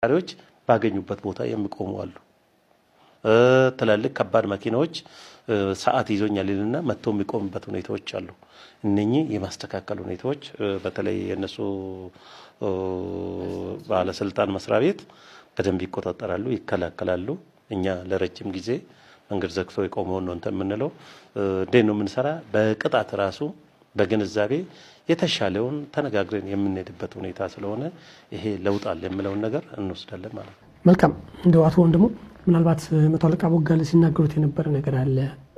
ተሽከርካሪዎች ባገኙበት ቦታ የሚቆሙ አሉ። ትላልቅ ከባድ መኪናዎች ሰዓት ይዞኛልና መጥተው የሚቆሙበት ሁኔታዎች አሉ። እነኚህ የማስተካከል ሁኔታዎች በተለይ የነሱ ባለስልጣን መስሪያ ቤት በደንብ ይቆጣጠራሉ፣ ይከላከላሉ። እኛ ለረጅም ጊዜ መንገድ ዘግቶ የቆመውን ነው እንትን የምንለው እንዴት ነው የምንሰራ በቅጣት ራሱ በግንዛቤ የተሻለውን ተነጋግረን የምንሄድበት ሁኔታ ስለሆነ ይሄ ለውጥ አለ የሚለውን ነገር እንወስዳለን ማለት ነው። መልካም እንደው አቶ ወንድሙ ምናልባት መቶ አለቃ ቦጋለ ሲናገሩት የነበረ ነገር አለ፣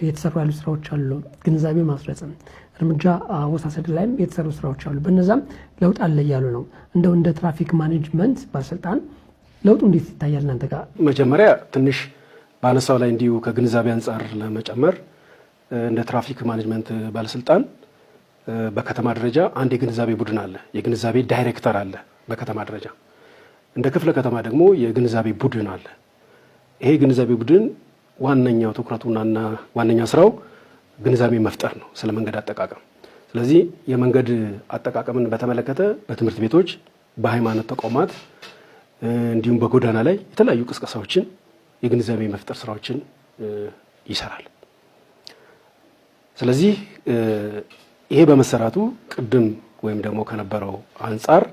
የተሰሩ ያሉ ስራዎች አሉ፣ ግንዛቤ ማስረጽም እርምጃ አወሳሰድ ላይም የተሰሩ ስራዎች አሉ፣ በእነዛም ለውጥ አለ እያሉ ነው። እንደው እንደ ትራፊክ ማኔጅመንት ባለስልጣን ለውጡ እንዴት ይታያል እናንተ ጋር? መጀመሪያ ትንሽ ባነሳው ላይ እንዲሁ ከግንዛቤ አንጻር ለመጨመር እንደ ትራፊክ ማኔጅመንት ባለስልጣን በከተማ ደረጃ አንድ የግንዛቤ ቡድን አለ፣ የግንዛቤ ዳይሬክተር አለ በከተማ ደረጃ። እንደ ክፍለ ከተማ ደግሞ የግንዛቤ ቡድን አለ። ይሄ ግንዛቤ ቡድን ዋነኛው ትኩረቱና ዋነኛ ስራው ግንዛቤ መፍጠር ነው ስለ መንገድ አጠቃቀም። ስለዚህ የመንገድ አጠቃቀምን በተመለከተ በትምህርት ቤቶች፣ በሃይማኖት ተቋማት እንዲሁም በጎዳና ላይ የተለያዩ ቅስቀሳዎችን የግንዛቤ መፍጠር ስራዎችን ይሰራል። ስለዚህ ይሄ በመሰራቱ ቅድም ወይም ደግሞ ከነበረው አንጻር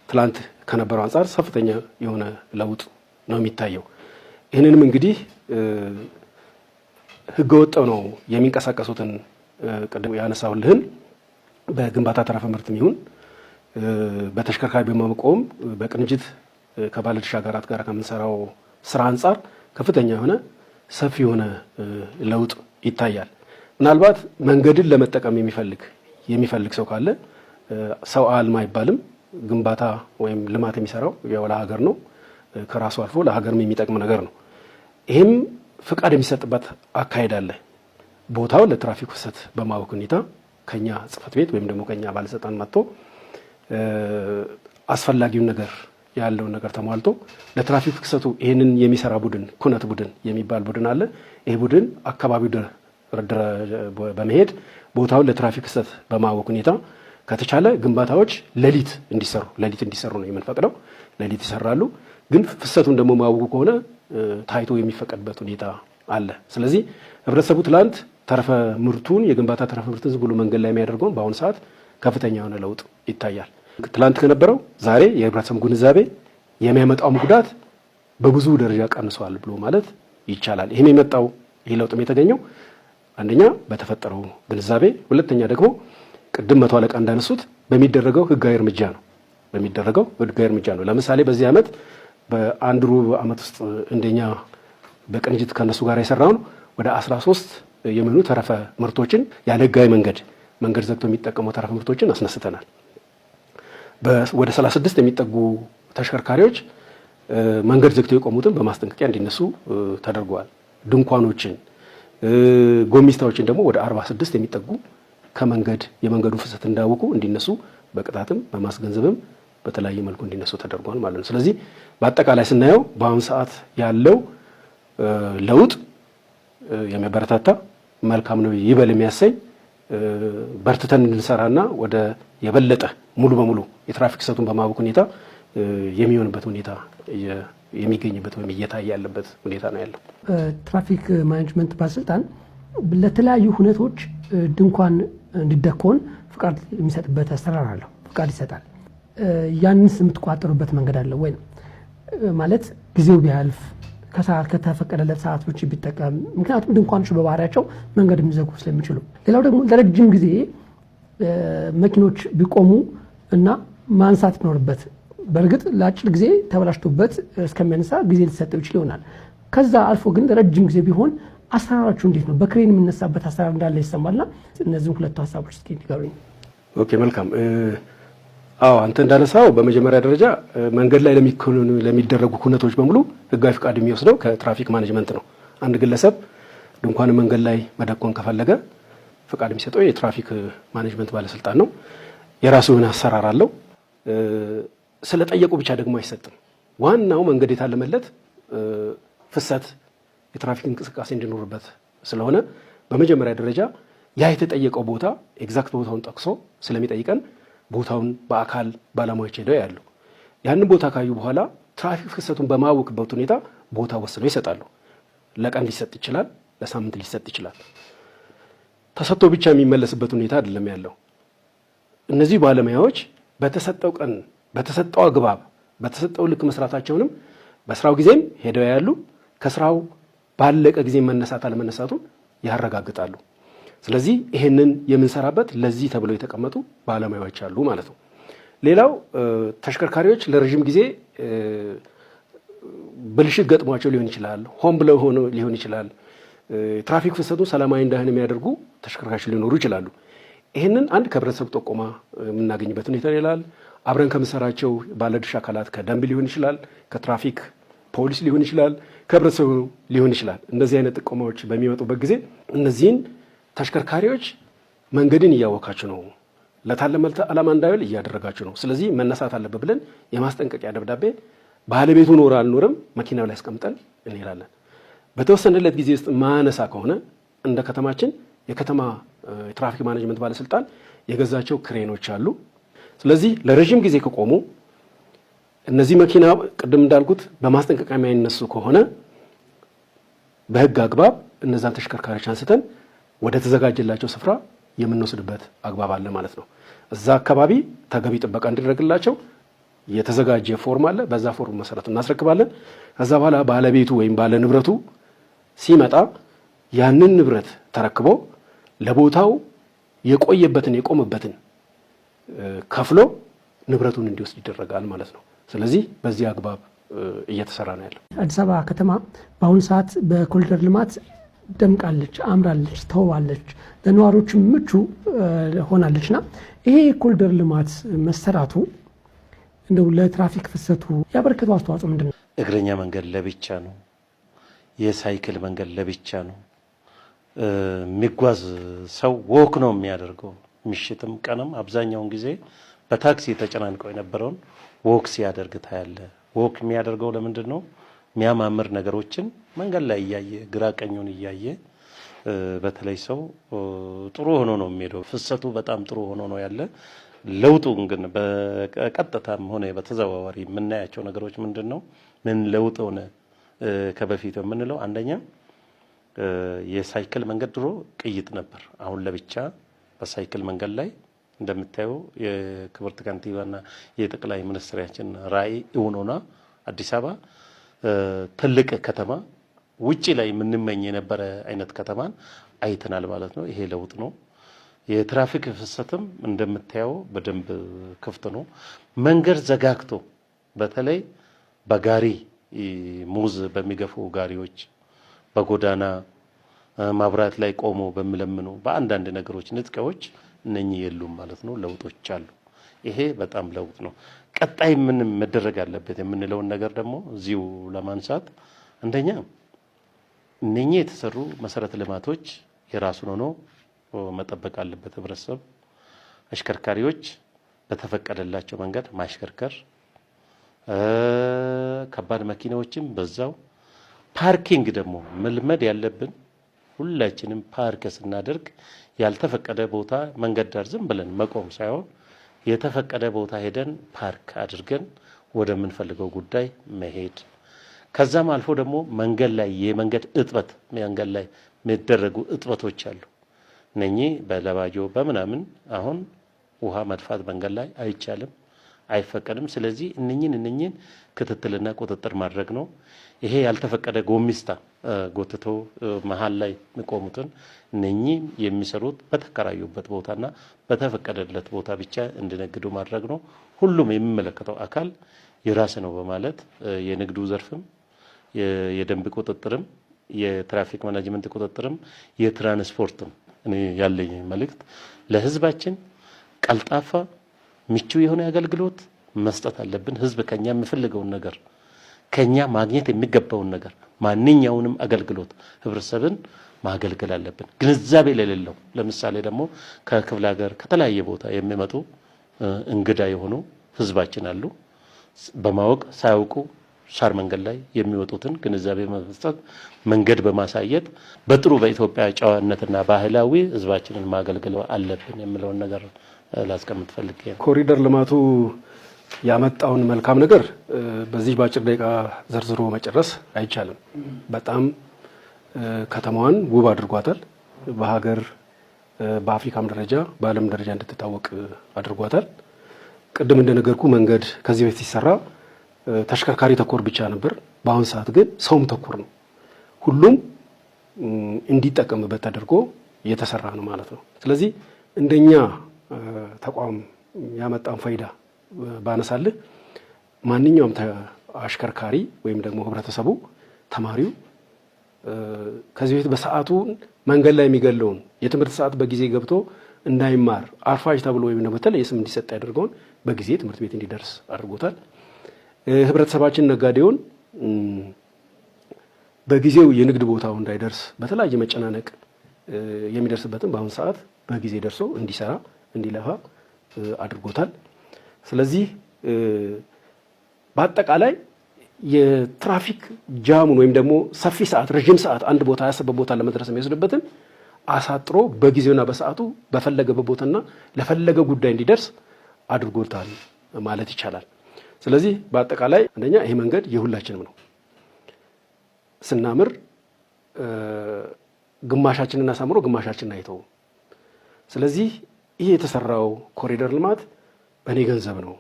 ትላንት ከነበረው አንጻር ከፍተኛ የሆነ ለውጥ ነው የሚታየው። ይህንንም እንግዲህ ህገወጥ ነው የሚንቀሳቀሱትን ቅድም ያነሳውልህን በግንባታ ተረፈ ምርትም ይሁን በተሽከርካሪ በመቆም በቅንጅት ከባለድርሻ አካላት ጋር ከምንሰራው ስራ አንጻር ከፍተኛ የሆነ ሰፊ የሆነ ለውጥ ይታያል። ምናልባት መንገድን ለመጠቀም የሚፈልግ ሰው ካለ ሰው አልማ አይባልም። ግንባታ ወይም ልማት የሚሰራው ያው ለሀገር ነው፣ ከራሱ አልፎ ለሀገርም የሚጠቅም ነገር ነው። ይህም ፍቃድ የሚሰጥበት አካሄድ አለ። ቦታው ለትራፊክ ፍሰት በማወቅ ሁኔታ ከኛ ጽህፈት ቤት ወይም ደግሞ ከኛ ባለስልጣን መጥቶ አስፈላጊውን ነገር ያለውን ነገር ተሟልቶ ለትራፊክ ፍሰቱ ይህንን የሚሰራ ቡድን ኩነት ቡድን የሚባል ቡድን አለ። ይህ ቡድን አካባቢው በመሄድ ቦታውን ለትራፊክ ፍሰት በማወቅ ሁኔታ ከተቻለ ግንባታዎች ሌሊት እንዲሰሩ ነው የምንፈቅደው። ሌሊት ይሰራሉ። ግን ፍሰቱን ደግሞ ማወቁ ከሆነ ታይቶ የሚፈቀድበት ሁኔታ አለ። ስለዚህ ህብረተሰቡ ትላንት ተረፈ ምርቱን የግንባታ ተረፈ ምርቱን ዝም ብሎ መንገድ ላይ የሚያደርገውን በአሁኑ ሰዓት ከፍተኛ የሆነ ለውጥ ይታያል። ትላንት ከነበረው ዛሬ የህብረተሰቡ ግንዛቤ የሚያመጣውም ጉዳት በብዙ ደረጃ ቀንሷል ብሎ ማለት ይቻላል። ይሄም የመጣው ይህ ለውጥም የተገኘው አንደኛ በተፈጠረው ግንዛቤ፣ ሁለተኛ ደግሞ ቅድም መቶ አለቃ እንዳነሱት በሚደረገው ህጋዊ እርምጃ ነው። ለምሳሌ በዚህ ዓመት በአንድ ሩብ ዓመት ውስጥ እንደኛ በቅንጅት ከነሱ ጋር የሰራውን ወደ 13 የሚሆኑ ተረፈ ምርቶችን ያለ ህጋዊ መንገድ ዘግቶ የሚጠቀሙ ተረፈ ምርቶችን አስነስተናል። ወደ 36 የሚጠጉ ተሽከርካሪዎች መንገድ ዘግተው የቆሙትን በማስጠንቀቂያ እንዲነሱ ተደርገዋል። ድንኳኖችን፣ ጎሚስታዎችን ደግሞ ወደ 46 የሚጠጉ የመንገዱ ፍሰት እንዳወቁ እንዲነሱ በቅጣትም በማስገንዘብም በተለያየ መልኩ እንዲነሱ ተደርጓል ማለት ነው። ስለዚህ በአጠቃላይ ስናየው በአሁኑ ሰዓት ያለው ለውጥ የሚያበረታታ መልካም ነው ይበል የሚያሰኝ በርትተን እንድንሰራና ወደ የበለጠ ሙሉ በሙሉ የትራፊክ ፍሰቱን በማወቅ ሁኔታ የሚሆንበት ሁኔታ የሚገኝበት ወይም እየታየ ያለበት ሁኔታ ነው ያለው። ትራፊክ ማኔጅመንት ባለስልጣን ለተለያዩ ሁኔታዎች ድንኳን እንዲደኮን ፍቃድ የሚሰጥበት አሰራር አለው። ፍቃድ ይሰጣል። ያንንስ የምትቋጠሩበት መንገድ አለ ወይ? ማለት ጊዜው ቢያልፍ ከሰዓት ከተፈቀደለት ሰዓት ውጭ ቢጠቀም፣ ምክንያቱም ድንኳኖች በባህሪያቸው መንገድ የሚዘጉ ስለሚችሉ። ሌላው ደግሞ ለረጅም ጊዜ መኪኖች ቢቆሙ እና ማንሳት ቢኖርበት፣ በእርግጥ ለአጭር ጊዜ ተበላሽቶበት እስከሚያነሳ ጊዜ ሊሰጠው ይችል ይሆናል። ከዛ አልፎ ግን ለረጅም ጊዜ ቢሆን አሰራራችሁ እንዴት ነው? በክሬን የሚነሳበት አሰራር እንዳለ ይሰማልና እነዚህን ሁለቱ ሀሳቦች እስኪ ንገሩኝ። ኦኬ፣ መልካም። አንተ እንዳነሳው በመጀመሪያ ደረጃ መንገድ ላይ ለሚደረጉ ኩነቶች በሙሉ ህጋዊ ፍቃድ የሚወስደው ከትራፊክ ማኔጅመንት ነው። አንድ ግለሰብ ድንኳን መንገድ ላይ መደኮን ከፈለገ ፍቃድ የሚሰጠው የትራፊክ ማኔጅመንት ባለስልጣን ነው። የራሱ የሆነ አሰራር አለው። ስለጠየቁ ብቻ ደግሞ አይሰጥም። ዋናው መንገድ የታለመለት ፍሰት የትራፊክ እንቅስቃሴ እንዲኖርበት ስለሆነ በመጀመሪያ ደረጃ ያ የተጠየቀው ቦታ ኤግዛክት ቦታውን ጠቅሶ ስለሚጠይቀን ቦታውን በአካል ባለሙያዎች ሄደው ያሉ ያንን ቦታ ካዩ በኋላ ትራፊክ ፍሰቱን በማወቅበት ሁኔታ ቦታ ወስነው ይሰጣሉ። ለቀን ሊሰጥ ይችላል፣ ለሳምንት ሊሰጥ ይችላል። ተሰጥቶ ብቻ የሚመለስበት ሁኔታ አይደለም ያለው። እነዚህ ባለሙያዎች በተሰጠው ቀን በተሰጠው አግባብ በተሰጠው ልክ መስራታቸውንም በስራው ጊዜም ሄደው ያሉ ከስራው ባለቀ ጊዜ መነሳት አለመነሳቱን ያረጋግጣሉ። ስለዚህ ይሄንን የምንሰራበት ለዚህ ተብለው የተቀመጡ ባለሙያዎች አሉ ማለት ነው። ሌላው ተሽከርካሪዎች ለረጅም ጊዜ ብልሽት ገጥሟቸው ሊሆን ይችላል፣ ሆን ብለው ሆኖ ሊሆን ይችላል። ትራፊክ ፍሰቱን ሰላማዊ እንዳይሆን የሚያደርጉ ተሽከርካሪዎች ሊኖሩ ይችላሉ። ይህንን አንድ ከህብረተሰቡ ጥቆማ የምናገኝበት ሁኔታ ይላል። አብረን ከምንሰራቸው ባለድርሻ አካላት ከደንብ ሊሆን ይችላል፣ ከትራፊክ ፖሊስ ሊሆን ይችላል፣ ከህብረተሰቡ ሊሆን ይችላል። እንደዚህ አይነት ጥቆማዎች በሚመጡበት ጊዜ እነዚህን ተሽከርካሪዎች መንገድን እያወካችሁ ነው፣ ለታለመ ዓላማ እንዳይውል እያደረጋችሁ ነው፣ ስለዚህ መነሳት አለበት ብለን የማስጠንቀቂያ ደብዳቤ ባለቤቱ ኖር አልኖርም መኪናው ላይ አስቀምጠን እንሄዳለን። በተወሰነለት ጊዜ ውስጥ ማነሳ ከሆነ እንደ ከተማችን የከተማ የትራፊክ ማኔጅመንት ባለስልጣን የገዛቸው ክሬኖች አሉ። ስለዚህ ለረጅም ጊዜ ከቆሙ እነዚህ መኪና ቅድም እንዳልኩት በማስጠንቀቂያ የማይነሱ ከሆነ በህግ አግባብ እነዛን ተሽከርካሪዎች አንስተን ወደ ተዘጋጀላቸው ስፍራ የምንወስድበት አግባብ አለ ማለት ነው። እዛ አካባቢ ተገቢ ጥበቃ እንዲደረግላቸው የተዘጋጀ ፎርም አለ። በዛ ፎርም መሰረት እናስረክባለን። ከዛ በኋላ ባለቤቱ ወይም ባለ ንብረቱ ሲመጣ ያንን ንብረት ተረክቦ ለቦታው የቆየበትን የቆመበትን ከፍሎ ንብረቱን እንዲወስድ ይደረጋል ማለት ነው። ስለዚህ በዚህ አግባብ እየተሰራ ነው ያለው። አዲስ አበባ ከተማ በአሁኑ ሰዓት በኮሪደር ልማት ደምቃለች፣ አምራለች፣ ተዋለች፣ ለነዋሪዎች ምቹ ሆናለችና ይሄ የኮሪደር ልማት መሰራቱ እንደው ለትራፊክ ፍሰቱ ያበረከተው አስተዋጽኦ ምንድን ነው? እግረኛ መንገድ ለብቻ ነው፣ የሳይክል መንገድ ለብቻ ነው። የሚጓዝ ሰው ወክ ነው የሚያደርገው። ምሽትም ቀንም አብዛኛውን ጊዜ በታክሲ ተጨናንቀው የነበረውን ወክ ሲያደርግ ታያለ። ወክ የሚያደርገው ለምንድን ነው? የሚያማምር ነገሮችን መንገድ ላይ እያየ ግራ ቀኙን እያየ በተለይ ሰው ጥሩ ሆኖ ነው የሚሄደው። ፍሰቱ በጣም ጥሩ ሆኖ ነው ያለ። ለውጡን ግን በቀጥታም ሆነ በተዘዋዋሪ የምናያቸው ነገሮች ምንድን ነው? ምን ለውጥ ሆነ ከበፊት የምንለው አንደኛ የሳይክል መንገድ ድሮ ቅይጥ ነበር። አሁን ለብቻ በሳይክል መንገድ ላይ እንደምታየው የክብርት ከንቲባና የጠቅላይ ሚኒስትራችን ራዕይ እውን ሆና አዲስ አበባ ትልቅ ከተማ ውጪ ላይ የምንመኝ የነበረ አይነት ከተማን አይተናል ማለት ነው። ይሄ ለውጥ ነው። የትራፊክ ፍሰትም እንደምታየው በደንብ ክፍት ነው። መንገድ ዘጋግቶ በተለይ በጋሪ ሙዝ በሚገፉ ጋሪዎች በጎዳና ማብራት ላይ ቆሞ በሚለምኑ በአንዳንድ ነገሮች ንጥቂያዎች እነኚህ የሉም ማለት ነው። ለውጦች አሉ። ይሄ በጣም ለውጥ ነው። ቀጣይ ምን መደረግ አለበት የምንለውን ነገር ደግሞ እዚሁ ለማንሳት አንደኛ እነኚህ የተሰሩ መሰረተ ልማቶች የራሱን ሆኖ መጠበቅ አለበት ህብረተሰብ። አሽከርካሪዎች በተፈቀደላቸው መንገድ ማሽከርከር፣ ከባድ መኪናዎችም በዛው። ፓርኪንግ ደግሞ መልመድ ያለብን ሁላችንም ፓርክ ስናደርግ ያልተፈቀደ ቦታ መንገድ ዳር ዝም ብለን መቆም ሳይሆን የተፈቀደ ቦታ ሄደን ፓርክ አድርገን ወደምንፈልገው ጉዳይ መሄድ። ከዛም አልፎ ደግሞ መንገድ ላይ የመንገድ እጥበት መንገድ ላይ የሚደረጉ እጥበቶች አሉ። እነኚህ በለባጆ በምናምን አሁን ውሃ መድፋት መንገድ ላይ አይቻልም፣ አይፈቀድም። ስለዚህ እነኚህን ክትትልና ቁጥጥር ማድረግ ነው። ይሄ ያልተፈቀደ ጎሚስታ ጎትቶ መሃል ላይ የሚቆሙትን እነኚህ የሚሰሩት በተከራዩበት ቦታና በተፈቀደለት ቦታ ብቻ እንዲነግዱ ማድረግ ነው። ሁሉም የሚመለከተው አካል የራስ ነው በማለት የንግዱ ዘርፍም የደንብ ቁጥጥርም የትራፊክ ማኔጅመንት ቁጥጥርም የትራንስፖርትም እኔ ያለኝ መልእክት ለህዝባችን ቀልጣፋ ምቹ የሆነ አገልግሎት መስጠት አለብን። ህዝብ ከኛ የሚፈልገውን ነገር ከኛ ማግኘት የሚገባውን ነገር ማንኛውንም አገልግሎት ህብረተሰብን ማገልገል አለብን። ግንዛቤ ለሌለው ለምሳሌ ደግሞ ከክፍለ ሀገር ከተለያየ ቦታ የሚመጡ እንግዳ የሆኑ ህዝባችን አሉ። በማወቅ ሳያውቁ ሳር መንገድ ላይ የሚወጡትን ግንዛቤ በመስጠት መንገድ በማሳየት በጥሩ በኢትዮጵያ ጨዋነትና ባህላዊ ህዝባችንን ማገልገል አለብን የሚለውን ነገር ላስቀምጥ ፈልጌ ነው። ኮሪደር ልማቱ ያመጣውን መልካም ነገር በዚህ በአጭር ደቂቃ ዘርዝሮ መጨረስ አይቻልም። በጣም ከተማዋን ውብ አድርጓታል። በሀገር በአፍሪካም ደረጃ በዓለም ደረጃ እንድትታወቅ አድርጓታል። ቅድም እንደነገርኩ መንገድ ከዚህ በፊት ሲሰራ ተሽከርካሪ ተኮር ብቻ ነበር። በአሁን ሰዓት ግን ሰውም ተኮር ነው። ሁሉም እንዲጠቀምበት ተደርጎ እየተሰራ ነው ማለት ነው። ስለዚህ እንደኛ ተቋም ያመጣን ፋይዳ ባነሳልህ ማንኛውም አሽከርካሪ ወይም ደግሞ ህብረተሰቡ፣ ተማሪው ከዚህ በፊት በሰዓቱ መንገድ ላይ የሚገለውን የትምህርት ሰዓት በጊዜ ገብቶ እንዳይማር አርፋጅ ተብሎ ወይም ደግሞ በተለየ ስም እንዲሰጥ ያደርገውን በጊዜ ትምህርት ቤት እንዲደርስ አድርጎታል። ህብረተሰባችን ነጋዴውን በጊዜው የንግድ ቦታው እንዳይደርስ በተለያየ መጨናነቅ የሚደርስበትን በአሁኑ ሰዓት በጊዜ ደርሶ እንዲሰራ እንዲለፋ አድርጎታል። ስለዚህ በአጠቃላይ የትራፊክ ጃሙን ወይም ደግሞ ሰፊ ሰዓት ረጅም ሰዓት አንድ ቦታ ያሰበ ቦታ ለመድረስ የሚወስድበትን አሳጥሮ በጊዜውና በሰዓቱ በፈለገበት ቦታና ለፈለገ ጉዳይ እንዲደርስ አድርጎታል ማለት ይቻላል። ስለዚህ በአጠቃላይ አንደኛ ይሄ መንገድ የሁላችንም ነው። ስናምር ግማሻችንን አሳምሮ ግማሻችንን አይተው። ስለዚህ ይሄ የተሰራው ኮሪደር ልማት በእኔ ገንዘብ ነው፣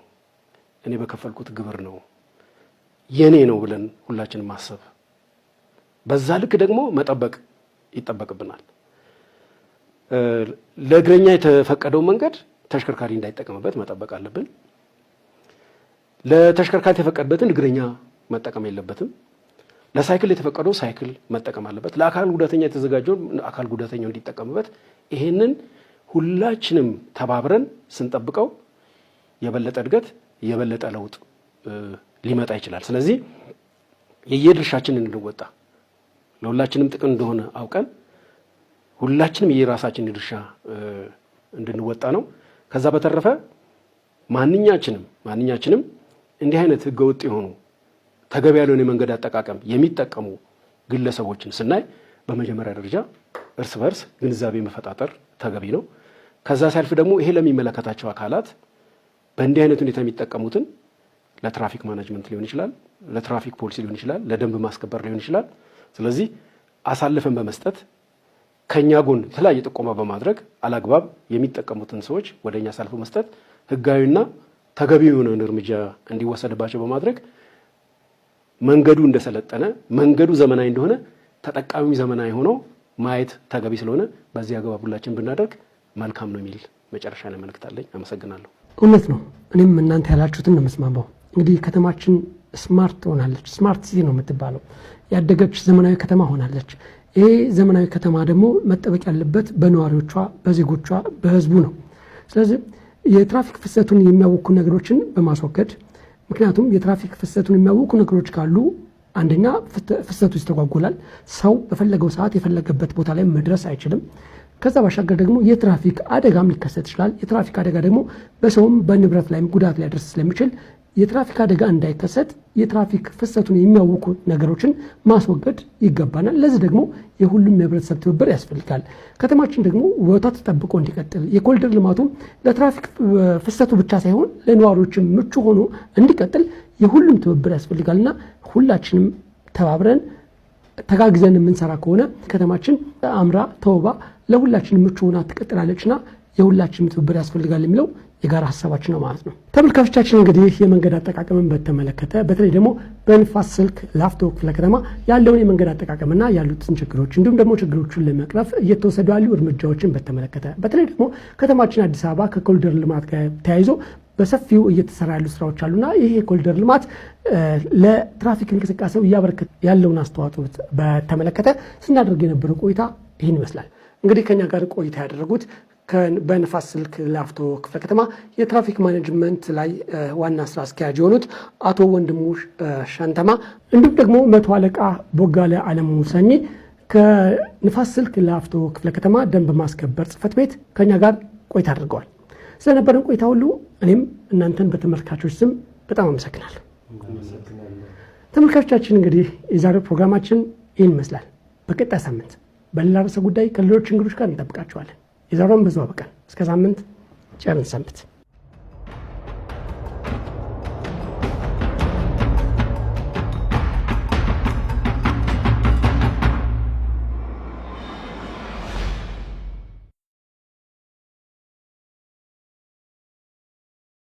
እኔ በከፈልኩት ግብር ነው፣ የኔ ነው ብለን ሁላችንም ማሰብ፣ በዛ ልክ ደግሞ መጠበቅ ይጠበቅብናል። ለእግረኛ የተፈቀደው መንገድ ተሽከርካሪ እንዳይጠቀምበት መጠበቅ አለብን። ለተሽከርካሪ የተፈቀደበትን እግረኛ መጠቀም የለበትም። ለሳይክል የተፈቀደው ሳይክል መጠቀም አለበት። ለአካል ጉዳተኛ የተዘጋጀው አካል ጉዳተኛው እንዲጠቀምበት፣ ይሄንን ሁላችንም ተባብረን ስንጠብቀው የበለጠ እድገት የበለጠ ለውጥ ሊመጣ ይችላል። ስለዚህ የየድርሻችንን እንወጣ፣ ለሁላችንም ጥቅም እንደሆነ አውቀን ሁላችንም የራሳችንን ድርሻ እንድንወጣ ነው። ከዛ በተረፈ ማንኛችንም እንዲህ አይነት ህገወጥ የሆኑ ተገቢ ያልሆነ የመንገድ አጠቃቀም የሚጠቀሙ ግለሰቦችን ስናይ በመጀመሪያ ደረጃ እርስ በርስ ግንዛቤ መፈጣጠር ተገቢ ነው። ከዛ ሲያልፍ ደግሞ ይሄ ለሚመለከታቸው አካላት በእንዲህ አይነት ሁኔታ የሚጠቀሙትን ለትራፊክ ማኔጅመንት ሊሆን ይችላል፣ ለትራፊክ ፖሊሲ ሊሆን ይችላል፣ ለደንብ ማስከበር ሊሆን ይችላል። ስለዚህ አሳልፈን በመስጠት ከኛ ጎን የተለያየ ጥቆማ በማድረግ አላግባብ የሚጠቀሙትን ሰዎች ወደኛ አሳልፎ መስጠት ህጋዊና ተገቢ የሆነውን እርምጃ እንዲወሰድባቸው በማድረግ መንገዱ እንደሰለጠነ መንገዱ ዘመናዊ እንደሆነ ተጠቃሚው ዘመናዊ ሆኖ ማየት ተገቢ ስለሆነ በዚህ አግባብ ሁላችን ብናደርግ መልካም ነው የሚል መጨረሻ ላይ መልእክት አለኝ። አመሰግናለሁ። እውነት ነው። እኔም እናንተ ያላችሁትን ነው የምስማማው። እንግዲህ ከተማችን ስማርት ሆናለች። ስማርት ሲቲ ነው የምትባለው። ያደገች ዘመናዊ ከተማ ሆናለች። ይሄ ዘመናዊ ከተማ ደግሞ መጠበቅ ያለበት በነዋሪዎቿ፣ በዜጎቿ፣ በህዝቡ ነው። ስለዚህ የትራፊክ ፍሰቱን የሚያውኩ ነገሮችን በማስወገድ ምክንያቱም የትራፊክ ፍሰቱን የሚያውኩ ነገሮች ካሉ አንደኛ ፍሰቱ ይስተጓጎላል። ሰው በፈለገው ሰዓት የፈለገበት ቦታ ላይ መድረስ አይችልም። ከዛ ባሻገር ደግሞ የትራፊክ አደጋም ሊከሰት ይችላል። የትራፊክ አደጋ ደግሞ በሰውም በንብረት ላይም ጉዳት ሊያደርስ ስለሚችል የትራፊክ አደጋ እንዳይከሰት የትራፊክ ፍሰቱን የሚያውኩ ነገሮችን ማስወገድ ይገባናል። ለዚህ ደግሞ የሁሉም የህብረተሰብ ትብብር ያስፈልጋል። ከተማችን ደግሞ ውበቷ ተጠብቆ እንዲቀጥል የኮሪደር ልማቱ ለትራፊክ ፍሰቱ ብቻ ሳይሆን ለነዋሪዎችም ምቹ ሆኖ እንዲቀጥል የሁሉም ትብብር ያስፈልጋልና ሁላችንም ተባብረን ተጋግዘን የምንሰራ ከሆነ ከተማችን አምራ ተውባ ለሁላችንም ምቹ ሆና ትቀጥላለችና የሁላችንም ትብብር ያስፈልጋል የሚለው የጋራ ሀሳባችን ነው ማለት ነው። ተመልካቾቻችን እንግዲህ የመንገድ አጠቃቀምን በተመለከተ በተለይ ደግሞ በንፋስ ስልክ ላፍቶ ክፍለ ከተማ ያለውን የመንገድ አጠቃቀምና ያሉትን ችግሮች እንዲሁም ደግሞ ችግሮቹን ለመቅረፍ እየተወሰዱ ያሉ እርምጃዎችን በተመለከተ በተለይ ደግሞ ከተማችን አዲስ አበባ ከኮሪደር ልማት ጋር ተያይዞ በሰፊው እየተሰራ ያሉ ስራዎች አሉና ይሄ የኮሪደር ልማት ለትራፊክ እንቅስቃሴው እያበረከተ ያለውን አስተዋጽኦ በተመለከተ ስናደርግ የነበረው ቆይታ ይህን ይመስላል። እንግዲህ ከኛ ጋር ቆይታ ያደረጉት በንፋስ ስልክ ላፍቶ ክፍለ ከተማ የትራፊክ ማኔጅመንት ላይ ዋና ስራ አስኪያጅ የሆኑት አቶ ወንድሙ ሸንተማ እንዲሁም ደግሞ መቶ አለቃ ቦጋለ አለሙ ሰኚ ከንፋስ ስልክ ላፍቶ ክፍለ ከተማ ደንብ ማስከበር ጽሕፈት ቤት ከኛ ጋር ቆይታ አድርገዋል። ስለነበረን ቆይታ ሁሉ እኔም እናንተን በተመልካቾች ስም በጣም አመሰግናለሁ። ተመልካቾቻችን እንግዲህ የዛሬው ፕሮግራማችን ይህን ይመስላል። በቀጣይ ሳምንት በሌላ ርዕሰ ጉዳይ ከሌሎች እንግዶች ጋር እንጠብቃቸዋለን። የዛሬውን በዛው አበቃን። እስከ ሳምንት ቸር እንሰንብት።